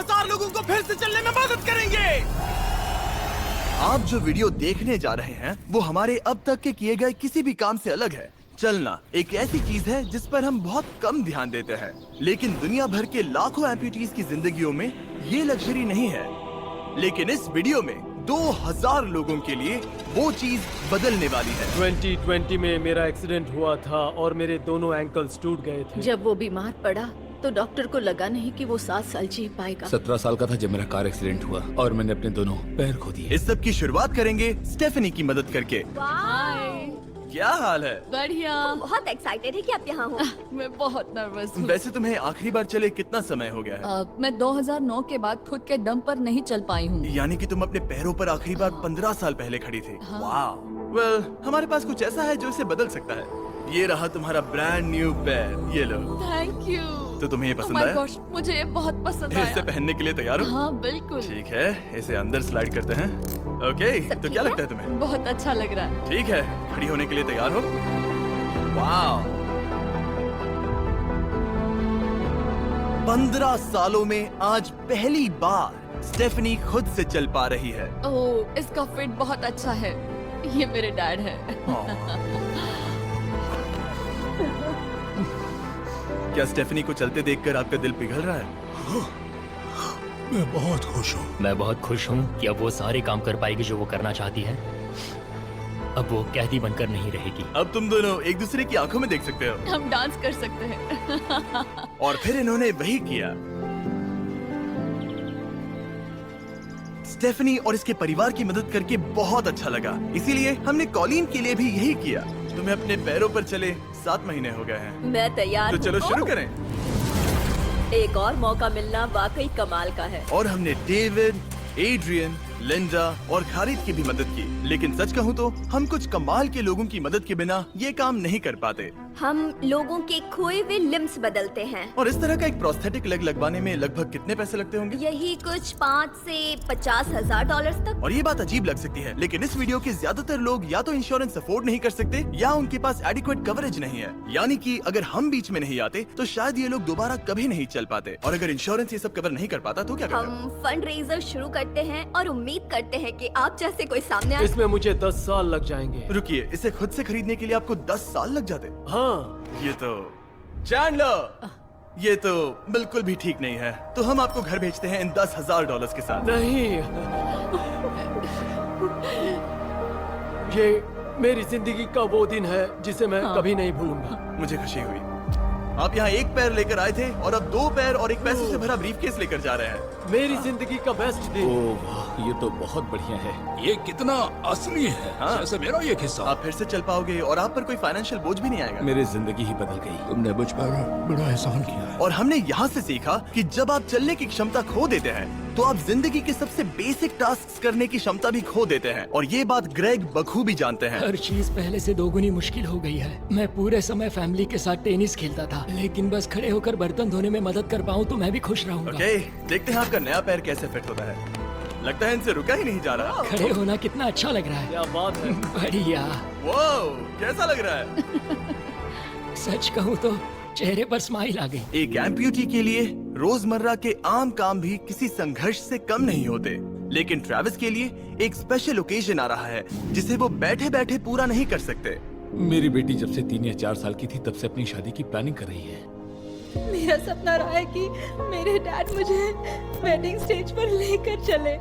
2,000 लोगों को फिर से चलने में मदद करेंगे। आप जो वीडियो देखने जा रहे हैं वो हमारे अब तक के किए गए किसी भी काम से अलग है। चलना एक ऐसी चीज है जिस पर हम बहुत कम ध्यान देते हैं, लेकिन दुनिया भर के लाखों एम्पुटीज की जिंदगियों में ये लग्जरी नहीं है। लेकिन इस वीडियो में 2,000 लोगों के लिए वो चीज बदलने वाली है। 2020 में मेरा एक्सीडेंट हुआ था और मेरे दोनों एंकल्स टूट गए थे। जब वो बीमार पड़ा तो डॉक्टर को लगा नहीं कि वो 7 साल जी पाएगा। 17 साल का था जब मेरा कार एक्सीडेंट हुआ और मैंने अपने दोनों पैर खो दिए। इस सब की शुरुआत करेंगे स्टेफनी की मदद करके। क्या हाल है? बढ़िया। बहुत एक्साइटेड है कि आप यहाँ हो। मैं बहुत नर्वस हूँ। वैसे तुम्हें आखिरी बार चले कितना समय हो गया है? मैं 2009 के बाद खुद के दम पर नहीं चल पाई हूँ। यानी कि तुम अपने पैरों पर आखिरी बार 15 साल पहले खड़ी थी। वाह। वेल, हमारे पास कुछ ऐसा है जो इसे बदल सकता है। ये रहा तुम्हारा ब्रांड न्यू पैर, ये लो। Thank you. तो तुम्हें ये पसंद Oh my आया? gosh, मुझे ये बहुत पसंद इसे आया। पहनने के लिए तैयार हो? हाँ बिल्कुल। ठीक है, इसे अंदर स्लाइड करते हैं। ओके, तो क्या लगता है तुम्हें? बहुत अच्छा लग रहा है। ठीक है, खड़ी होने के लिए तैयार हो? वाह। 15 सालों में आज पहली बार स्टेफनी खुद से चल पा रही है। ओह, इसका फिट बहुत अच्छा है। ये मेरे डैड है। क्या स्टेफनी को चलते देखकर आपका दिल पिघल रहा है? मैं बहुत खुश हूँ। मैं बहुत खुश हूँ कि अब वो सारे काम कर पाएगी जो वो करना चाहती है। अब वो कैदी बनकर नहीं रहेगी। अब तुम दोनों एक दूसरे की आंखों में देख सकते हो। हम डांस कर सकते हैं। और फिर इन्होंने वही किया। स्टेफनी और इसके परिवार की मदद करके बहुत अच्छा लगा, इसीलिए हमने कॉलिन के लिए भी यही किया। तुम्हें अपने पैरों पर चले 7 महीने हो गए हैं। मैं तैयार तो चलो हूँ। शुरू करें। एक और मौका मिलना वाकई कमाल का है। और हमने डेविड, एड्रियन, लिंडा और खालिद की भी मदद की। लेकिन सच कहूँ तो हम कुछ कमाल के लोगों की मदद के बिना ये काम नहीं कर पाते। हम लोगों के खोए हुए लिम्स बदलते हैं। और इस तरह का एक प्रोस्थेटिक लेग लगवाने में लगभग कितने पैसे लगते होंगे? यही कुछ 5 से 50 हजार डॉलर तक। और ये बात अजीब लग सकती है, लेकिन इस वीडियो के ज्यादातर लोग या तो इंश्योरेंस अफोर्ड नहीं कर सकते या उनके पास एडिक्वेट कवरेज नहीं है। यानी कि अगर हम बीच में नहीं आते तो शायद ये लोग दोबारा कभी नहीं चल पाते। और अगर इंश्योरेंस ये सब कवर नहीं कर पाता तो क्या करना? हम फंड रेजर शुरू करते हैं और उम्मीद करते हैं कि आप जैसे कोई सामने आए। इसमें मुझे 10 साल लग जाएंगे। रुकिए, इसे खुद से खरीदने के लिए आपको 10 साल लग जाते? हाँ। ये तो चैंडलर, ये तो बिल्कुल भी ठीक नहीं है। तो हम आपको घर भेजते हैं इन $10,000 के साथ। नहीं, ये मेरी जिंदगी का वो दिन है जिसे मैं कभी नहीं भूलूंगा। मुझे खुशी हुई। आप यहाँ एक पैर लेकर आए थे और अब 2 पैर और एक पैसे से भरा ब्रीफकेस लेकर जा रहे हैं। मेरी जिंदगी का बेस्ट दिन। ओह वाह, ये तो बहुत बढ़िया है। ये कितना असली है। हाँ। जैसे मेरा ये हिस्सा। आप फिर से चल पाओगे और आप पर कोई फाइनेंशियल बोझ भी नहीं आएगा। मेरी जिंदगी ही बदल गई। तुमने मुझ पर बड़ा एहसान किया है। और हमने यहाँ से सीखा कि जब आप चलने की क्षमता खो देते हैं तो आप जिंदगी के सबसे बेसिक टास्क करने की क्षमता भी खो देते हैं। और ये बात ग्रेग बखूबी जानते हैं। हर चीज पहले से दोगुनी मुश्किल हो गई है। मैं पूरे समय फैमिली के साथ टेनिस खेलता था, लेकिन बस खड़े होकर बर्तन धोने में मदद कर पाऊँ तो मैं भी खुश रहूंगा। ओके, देखते हैं आपका नया पैर कैसे फिट होता है। लगता है इनसे रुका ही नहीं जा रहा। खड़े होना कितना अच्छा लग रहा है। क्या बात है। बढ़िया। वाओ, कैसा लग रहा है? सच कहूँ तो चेहरे पर स्माइल आ गई। एक एम्प्यूटी के लिए रोजमर्रा के आम काम भी किसी संघर्ष से कम नहीं होते, लेकिन ट्रेविस के लिए एक स्पेशल ओकेजन आ रहा है जिसे वो बैठे बैठे पूरा नहीं कर सकते। मेरी बेटी जब से 3 या 4 साल की थी तब से अपनी शादी की प्लानिंग कर रही है। मेरा सपना रहा है कि मेरे डैड मुझे वेडिंग स्टेज पर लेकर चले।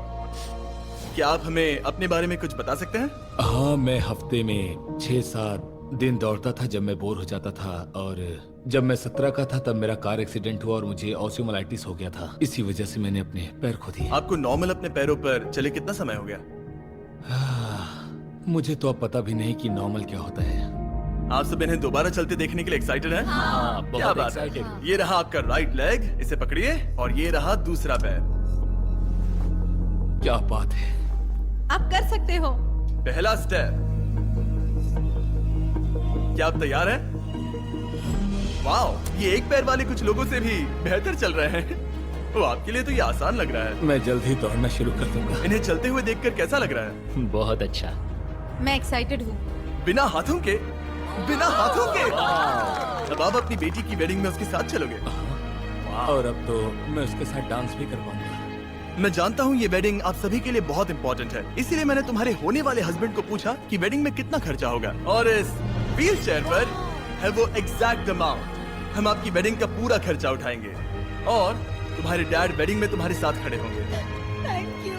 क्या आप हमें अपने बारे में कुछ बता सकते हैं? हाँ, मैं हफ्ते में 6-7 दिन दौड़ता था जब मैं बोर हो जाता था। और जब मैं 17 का था तब मेरा कार एक्सीडेंट हुआ और मुझे ऑस्टियोमाइलाइटिस हो गया था। इसी वजह से मैंने अपने पैर खो दिए। आपको नॉर्मल अपने पैरों पर चले कितना समय हो गया? मुझे तो अब पता भी नहीं कि नॉर्मल क्या होता है। आप सब इन्हें दोबारा चलते देखने के लिए एक्साइटेड हैं? हाँ, क्या बहुत बात है। एक्साइटेड। ये रहा आपका राइट लेग, इसे पकड़िए। और ये रहा दूसरा पैर। क्या बात है। आप कर सकते हो। पहला स्टेप। क्या आप तैयार हैं? वाओ, ये एक पैर वाले कुछ लोगों से भी बेहतर चल रहे हैं। तो आपके लिए तो ये आसान लग रहा है। मैं जल्द ही दौड़ना शुरू कर दूंगा। इन्हें चलते हुए देखकर कैसा लग रहा है? बहुत अच्छा। मैं एक्साइटेड हूँ। बिना हाथों के? बिना हाथों के? अब आप अपनी बेटी की वेडिंग में उसके साथ चलोगे? और अब तो मैं उसके साथ डांस भी कर पाऊंगा। मैं जानता हूँ ये वेडिंग आप सभी के लिए बहुत इंपॉर्टेंट है, इसीलिए मैंने तुम्हारे होने वाले हस्बैंड को पूछा कि वेडिंग में कितना खर्चा होगा, और इस व्हील चेयर पर है वो एग्जैक्ट अमाउंट। हम आपकी वेडिंग का पूरा खर्चा उठाएंगे और तुम्हारे डैड वेडिंग में तुम्हारे साथ खड़े होंगे। Thank you.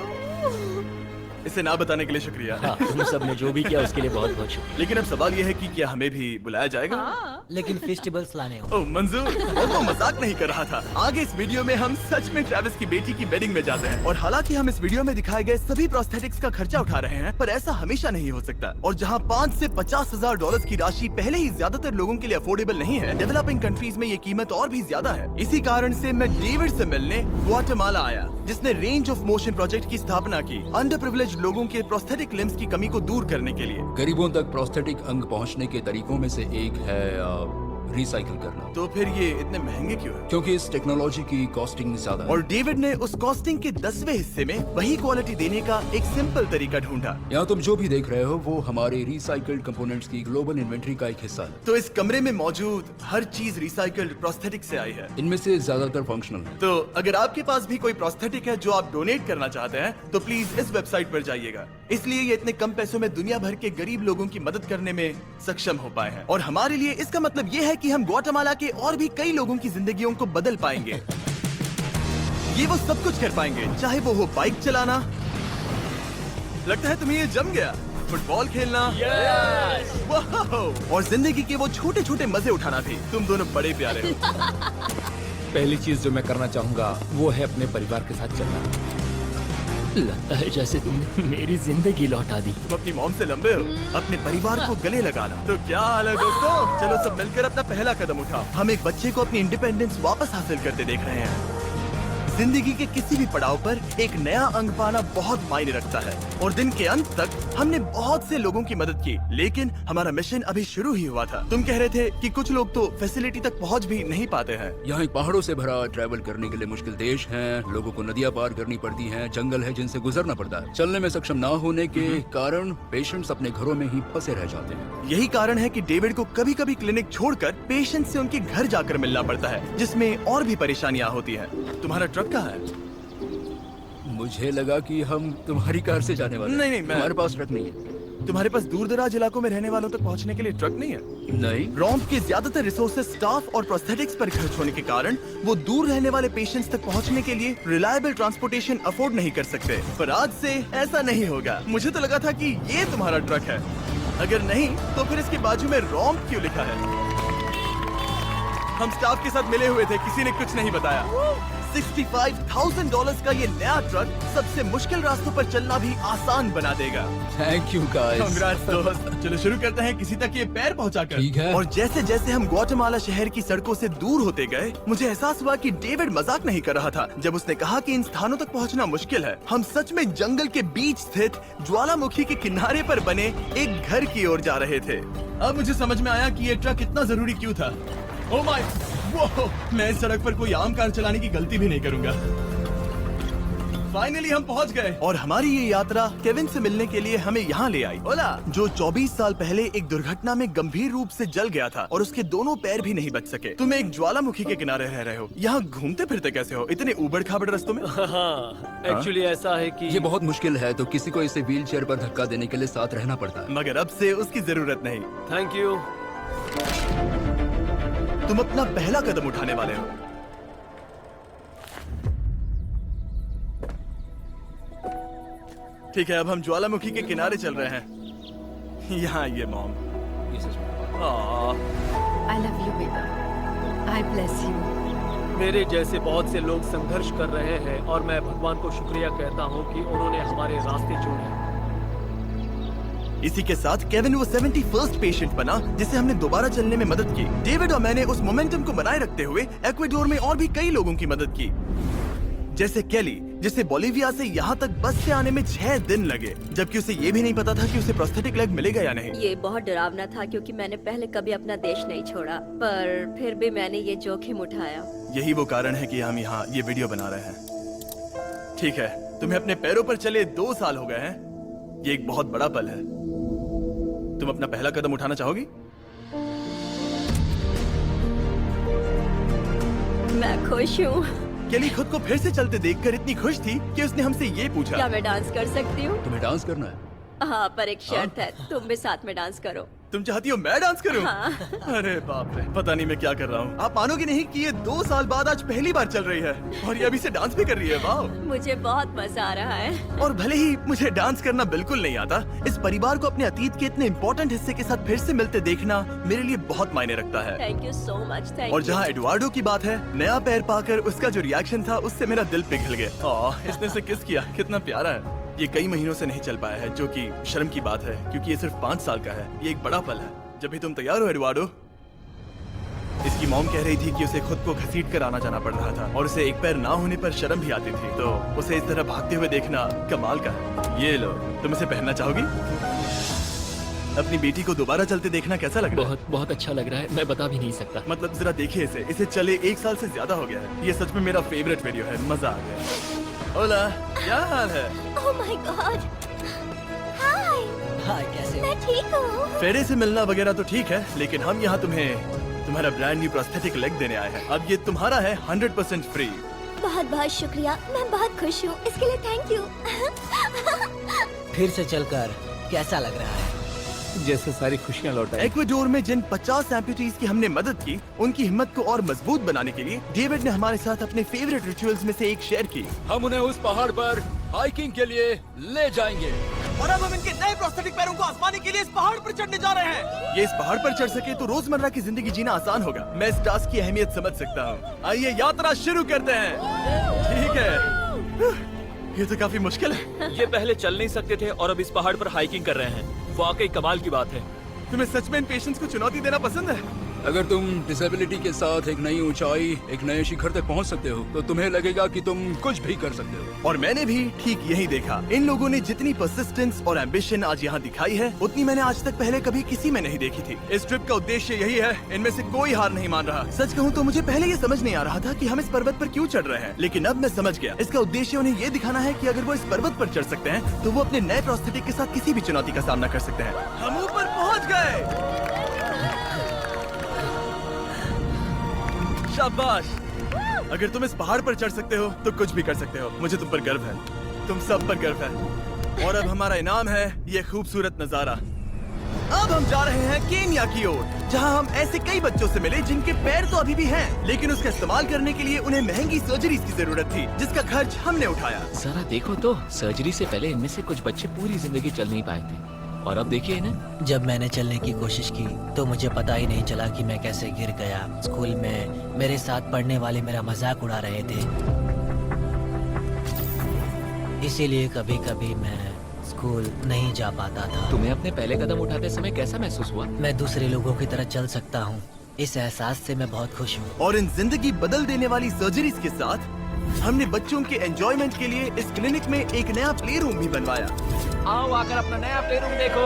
इसे ना बताने के लिए शुक्रिया। हाँ, तुम सब ने जो भी किया उसके लिए बहुत बहुत शुक्रिया। लेकिन अब सवाल ये है कि क्या हमें भी बुलाया जाएगा? लेकिन फेस्टिवल्स लाने हो। ओह मंजूर, वो तो मजाक नहीं कर रहा था। आगे इस वीडियो में हम सच में ट्रेविस की बेटी की वेडिंग में जाते हैं, और हालांकि हम इस वीडियो में दिखाए गए सभी प्रोस्थेटिक्स का खर्चा उठा रहे हैं, पर ऐसा हमेशा नहीं हो सकता। और जहां 5 से 50 हजार डॉलर की राशि पहले ही ज्यादातर लोगों के लिए अफोर्डेबल नहीं है, डेवलपिंग कंट्रीज में ये कीमत और भी ज्यादा है। इसी कारण से मैं डेविड से मिलने ग्वाटेमाला आया, जिसने रेंज ऑफ मोशन प्रोजेक्ट की स्थापना की अंडर प्रिविलेज्ड लोगों के प्रोस्थेटिक लिम्स की कमी को दूर करने के लिए। गरीबों तक प्रोस्थेटिक अंग पहुंचने के तरीकों में से एक है रिसाइकिल करना। तो फिर ये इतने महंगे क्यों है? क्योंकि इस टेक्नोलॉजी की कॉस्टिंग ज्यादा है। और डेविड ने उस कॉस्टिंग के 10वें हिस्से में वही क्वालिटी देने का एक सिंपल तरीका ढूंढा। यहाँ तुम जो भी देख रहे हो वो हमारे रिसाइकल्ड कंपोनेंट्स की ग्लोबल इन्वेंट्री का एक हिस्सा है। तो इस कमरे में मौजूद हर चीज रिसाइकल्ड प्रोस्थेटिक से आई है। इनमें से ज्यादातर फंक्शनल है। तो अगर आपके पास भी कोई प्रोस्थेटिक है जो आप डोनेट करना चाहते हैं, तो प्लीज इस वेबसाइट पर जाइएगा। इसलिए ये इतने कम पैसों में दुनिया भर के गरीब लोगों की मदद करने में सक्षम हो पाए हैं। और हमारे लिए इसका मतलब ये है कि हम ग्वाटेमाला के और भी कई लोगों की जिंदगियों को बदल पाएंगे। ये वो सब कुछ कर पाएंगे, चाहे वो हो बाइक चलाना, लगता है तुम्हें ये जम गया, फुटबॉल खेलना, वाह, और जिंदगी के वो छोटे छोटे मजे उठाना भी। तुम दोनों बड़े प्यारे हो। पहली चीज जो मैं करना चाहूंगा वो है अपने परिवार के साथ चलना। लगता है जैसे तुमने मेरी जिंदगी लौटा दी। तुम अपनी मॉम से लंबे हो, अपने परिवार को गले लगाना। तो क्या हाल है दोस्तों? चलो सब मिलकर अपना पहला कदम उठाओ। हम एक बच्चे को अपनी इंडिपेंडेंस वापस हासिल करते देख रहे हैं। जिंदगी के किसी भी पड़ाव पर एक नया अंग पाना बहुत मायने रखता है, और दिन के अंत तक हमने बहुत से लोगों की मदद की, लेकिन हमारा मिशन अभी शुरू ही हुआ था। तुम कह रहे थे कि कुछ लोग तो फैसिलिटी तक पहुंच भी नहीं पाते हैं। यहाँ एक पहाड़ों से भरा ट्रैवल करने के लिए मुश्किल देश है, लोगों को नदियाँ पार करनी पड़ती हैं, जंगल है जिनसे गुजरना पड़ता है। चलने में सक्षम ना होने के कारण पेशेंट्स अपने घरों में ही फंसे रह जाते हैं। यही कारण है कि डेविड को कभी कभी क्लिनिक छोड़कर पेशेंट से उनके घर जाकर मिलना पड़ता है, जिसमें और भी परेशानियां होती हैं। तुम्हारा ट्रक कहाँ है? मुझे लगा कि हम तुम्हारी कार से जाने वाले हैं। नहीं, हमारे पास ट्रक नहीं है। तुम्हारे पास दूर दराज इलाकों में रहने वालों तक पहुंचने के लिए ट्रक नहीं है? नहीं। रॉम्प के ज्यादातर रिसोर्सेज स्टाफ और प्रोस्थेटिक्स पर खर्च होने के कारण वो दूर रहने वाले पेशेंट्स तक पहुंचने के लिए रिलायबल ट्रांसपोर्टेशन अफोर्ड नहीं कर सकते। पर आज से ऐसा नहीं होगा। मुझे तो लगा था कि ये तुम्हारा ट्रक है, अगर नहीं तो फिर इसके बाजू में रॉम्प क्यों लिखा है? हम स्टाफ के साथ मिले हुए थे, किसी ने कुछ नहीं बताया। $65,000 का ये नया ट्रक सबसे मुश्किल रास्तों पर चलना भी आसान बना देगा। Thank you guys. Congrats दोस्त। चलो शुरू करते हैं किसी तक ये पैर पहुंचाकर। ठीक है। और जैसे जैसे हम ग्वाटेमाला शहर की सड़कों से दूर होते गए, मुझे एहसास हुआ कि डेविड मजाक नहीं कर रहा था जब उसने कहा कि इन स्थानों तक पहुंचना मुश्किल है। हम सच में जंगल के बीच स्थित ज्वालामुखी के किनारे पर बने एक घर की ओर जा रहे थे। अब मुझे समझ में आया कि ये ट्रक इतना जरूरी क्यों था। ओह माय, वो मैं इस सड़क पर कोई आम कार चलाने की गलती भी नहीं करूंगा। फाइनली हम पहुंच गए, और हमारी ये यात्रा केविन से मिलने के लिए हमें यहाँ ले आई। ओला, जो 24 साल पहले एक दुर्घटना में गंभीर रूप से जल गया था और उसके दोनों पैर भी नहीं बच सके। तुम एक ज्वालामुखी के किनारे रह रहे हो, यहाँ घूमते फिरते कैसे हो इतने उबड़ खाबड़ रास्तों में? हाँ, एक्चुअली ऐसा है कि ये बहुत मुश्किल है, तो किसी को इसे व्हील चेयर पर धक्का देने के लिए साथ रहना पड़ता है। मगर अब से उसकी जरूरत नहीं। Thank you. तुम अपना पहला कदम उठाने वाले हो। ठीक है, अब हम ज्वालामुखी के किनारे चल रहे हैं। यहाँ ये मॉम। आई लव यू बेटा, आई ब्लेस यू। मेरे जैसे बहुत से लोग संघर्ष कर रहे हैं, और मैं भगवान को शुक्रिया कहता हूँ कि उन्होंने हमारे रास्ते चुने। इसी के साथ केविन वो 71st पेशेंट बना जिसे हमने दोबारा चलने में मदद की। डेविड और मैंने उस मोमेंटम को बनाए रखते हुए एक्वेडोर में और भी कई लोगों की मदद की, जैसे केली, जिसे बोलिविया से यहाँ तक बस से आने में 6 दिन लगे, जबकि उसे ये भी नहीं पता था कि उसे प्रोस्थेटिक लेग मिलेगा या नहीं। ये बहुत डरावना था क्योंकि मैंने पहले कभी अपना देश नहीं छोड़ा, पर फिर भी मैंने ये जोखिम उठाया। यही वो कारण है कि हम यहाँ ये वीडियो बना रहे हैं। ठीक है, तुम्हें अपने पैरों पर चले 2 साल हो गए हैं। ये एक बहुत बड़ा पल है। तुम अपना पहला कदम उठाना चाहोगी? मैं खुश हूँ। केली खुद को फिर से चलते देखकर इतनी खुश थी कि उसने हमसे ये पूछा, क्या मैं डांस कर सकती हूँ? तुम्हें डांस करना है? हाँ, पर एक शर्त है, तुम भी साथ में डांस करो। तुम चाहती हो मैं डांस करूं? हाँ। अरे बाप रे, पता नहीं मैं क्या कर रहा हूँ। आप मानोगे नहीं कि ये 2 साल बाद आज पहली बार चल रही है और ये अभी से डांस भी कर रही है। वाह! मुझे बहुत मजा आ रहा है। और और भले ही मुझे डांस करना बिल्कुल नहीं आता, इस परिवार को अपने अतीत के इतने इम्पोर्टेंट हिस्से के साथ फिर से मिलते देखना मेरे लिए बहुत मायने रखता है। Thank you so much. Thank और यू। जहाँ एडुआर्डो की बात है, नया पैर पाकर उसका जो रिएक्शन था उससे मेरा दिल पिघल गया। आह, इसने से किस किया, कितना प्यारा है। ये कई महीनों से नहीं चल पाया है, जो कि शर्म की बात है क्योंकि ये सिर्फ 5 साल का है। ये एक बड़ा पल है। जब भी तुम तैयार हो एडुआर्डो। इसकी मॉम कह रही थी कि उसे खुद को घसीट कर आना जाना पड़ रहा था और उसे एक पैर ना होने पर शर्म भी आती थी, तो उसे इस तरह भागते हुए देखना कमाल का है। ये लो, तुम इसे पहनना चाहोगी? अपनी बेटी को दोबारा चलते देखना कैसा लग रहा है? बहुत बहुत अच्छा लग रहा है, मैं बता भी नहीं सकता। मतलब जरा देखिए इसे चले 1 साल से ज्यादा हो गया है। ये सच में मेरा फेवरेट वीडियो है, मजा आ गया। ओला, क्या हाल है? Oh my God. हाय, हाय, कैसे हो? मैं ठीक हूँ। फेरे से मिलना वगैरह तो ठीक है, लेकिन हम यहाँ तुम्हें तुम्हारा ब्रांड न्यू प्रोस्थेटिक लेग देने आए हैं। अब ये तुम्हारा है 100% फ्री। बहुत बहुत शुक्रिया, मैं बहुत खुश हूँ, इसके लिए थैंक यू। फिर से चलकर कैसा लग रहा है? जैसे सारी खुशियाँ लौट आई। इक्वाडोर में जिन 50 एम्पुटीज की हमने मदद की, उनकी हिम्मत को और मजबूत बनाने के लिए डेविड ने हमारे साथ अपने फेवरेट रिचुअल्स में से एक शेयर की। हम उन्हें उस पहाड़ पर हाइकिंग के लिए ले जाएंगे। और अब हम इनके नए प्रोस्थेटिक पैरों को आजमाने के लिए इस पहाड़ पर चढ़ने जा रहे हैं। ये इस पहाड़ पर चढ़ सके तो रोजमर्रा की जिंदगी जीना आसान होगा। मैं इस टास्क की अहमियत समझ सकता हूँ। आइए यात्रा शुरू करते हैं। ठीक है, ये तो काफी मुश्किल है। ये पहले चल नहीं सकते थे और अब इस पहाड़ पर हाइकिंग कर रहे हैं। वाकई कमाल की बात है। तुम्हें सच में इन पेशेंट्स को चुनौती देना पसंद है? अगर तुम डिसेबिलिटी के साथ एक नई ऊंचाई, एक नए शिखर तक पहुंच सकते हो, तो तुम्हें लगेगा कि तुम कुछ भी कर सकते हो। और मैंने भी ठीक यही देखा। इन लोगों ने जितनी परसिस्टेंस और एम्बिशन आज यहाँ दिखाई है, उतनी मैंने आज तक पहले कभी किसी में नहीं देखी थी। इस ट्रिप का उद्देश्य यही है, इनमें से कोई हार नहीं मान रहा। सच कहूँ तो मुझे पहले ये समझ नहीं आ रहा था कि हम इस पर्वत पर क्यों चढ़ रहे हैं, लेकिन अब मैं समझ गया। इसका उद्देश्य उन्हें ये दिखाना है कि अगर वो इस पर्वत पर चढ़ सकते हैं, तो वो अपने नए प्रोस्थेटिक के साथ किसी भी चुनौती का सामना कर सकते हैं। हम ऊपर पहुँच गए। शाबाश! अगर तुम इस पहाड़ पर चढ़ सकते हो तो कुछ भी कर सकते हो। मुझे तुम पर गर्व है, तुम सब पर गर्व है। और अब हमारा इनाम है ये खूबसूरत नजारा। अब हम जा रहे हैं केन्या की ओर, जहां हम ऐसे कई बच्चों से मिले जिनके पैर तो अभी भी हैं, लेकिन उसका इस्तेमाल करने के लिए उन्हें महंगी सर्जरीज की जरूरत थी, जिसका खर्च हमने उठाया। जरा देखो तो, सर्जरी से पहले इनमें से कुछ बच्चे पूरी जिंदगी चल नहीं पाए थे, और अब देखिए इन्हें। जब मैंने चलने की कोशिश की तो मुझे पता ही नहीं चला कि मैं कैसे गिर गया। स्कूल में मेरे साथ पढ़ने वाले मेरा मजाक उड़ा रहे थे, इसीलिए कभी कभी मैं स्कूल नहीं जा पाता था। तुम्हें अपने पहले कदम उठाते समय कैसा महसूस हुआ? मैं दूसरे लोगों की तरह चल सकता हूँ, इस एहसास से मैं बहुत खुश हूँ। और इन जिंदगी बदल देने वाली सर्जरीज के साथ हमने बच्चों के एंजॉयमेंट के लिए इस क्लिनिक में एक नया प्ले रूम भी बनवाया। आओ आकर अपना नया प्ले रूम देखो।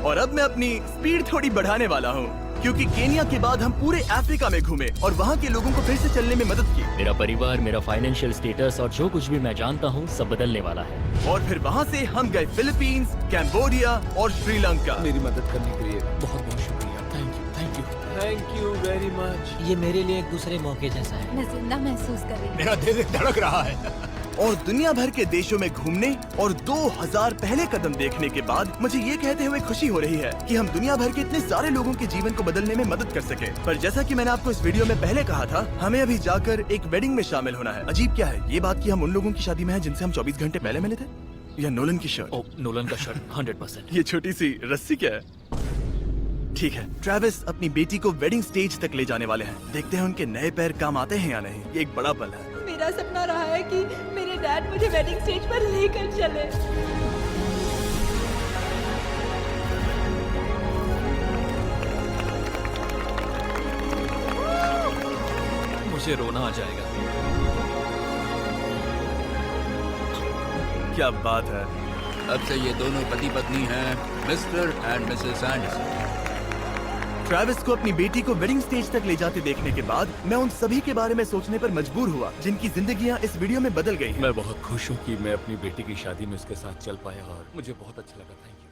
और अब मैं अपनी स्पीड थोड़ी बढ़ाने वाला हूँ, क्योंकि केन्या के बाद हम पूरे अफ्रीका में घूमे और वहाँ के लोगों को फिर से चलने में मदद की। मेरा परिवार, मेरा फाइनेंशियल स्टेटस और जो कुछ भी मैं जानता हूँ सब बदलने वाला है। और फिर वहाँ से हम गए फिलीपींस, कैम्बोडिया और श्रीलंका। मेरी मदद करने के लिए बहुत बहुत शुक्रिया। Thank you, thank you, thank you very much. ये मेरे लिए एक दूसरे मौके जैसा है। मैं जिंदा महसूस कर रही हूँ। मेरा दिल धड़क रहा है। और दुनिया भर के देशों में घूमने और 2000 पहले कदम देखने के बाद मुझे ये कहते हुए खुशी हो रही है कि हम दुनिया भर के इतने सारे लोगों के जीवन को बदलने में मदद कर सके। पर जैसा कि मैंने आपको इस वीडियो में पहले कहा था, हमें अभी जाकर एक वेडिंग में शामिल होना है। अजीब क्या है ये बात कि हम उन लोगों की शादी में हैं जिनसे हम 24 घंटे पहले मिले थे। या नोलन की शर्ट। ओ, नोलन का शर्ट 100%। ये छोटी सी रस्सी क्या है? ठीक है, ट्रेविस अपनी बेटी को वेडिंग स्टेज तक ले जाने वाले हैं। देखते हैं उनके नए पैर काम आते हैं या नहीं। ये एक बड़ा पल है। मेरा सपना रहा है कि मेरे डैड मुझे वेडिंग स्टेज पर लेकर चले। मुझे रोना आ जाएगा। क्या बात है। अब से ये दोनों पति पत्नी हैं, mister and Mrs Anderson. Travis को अपनी बेटी को वेडिंग स्टेज तक ले जाते देखने के बाद मैं उन सभी के बारे में सोचने पर मजबूर हुआ जिनकी जिंदगियां इस वीडियो में बदल गई हैं। मैं बहुत खुश हूँ कि मैं अपनी बेटी की शादी में उसके साथ चल पाया और मुझे बहुत अच्छा लगा। Thank you.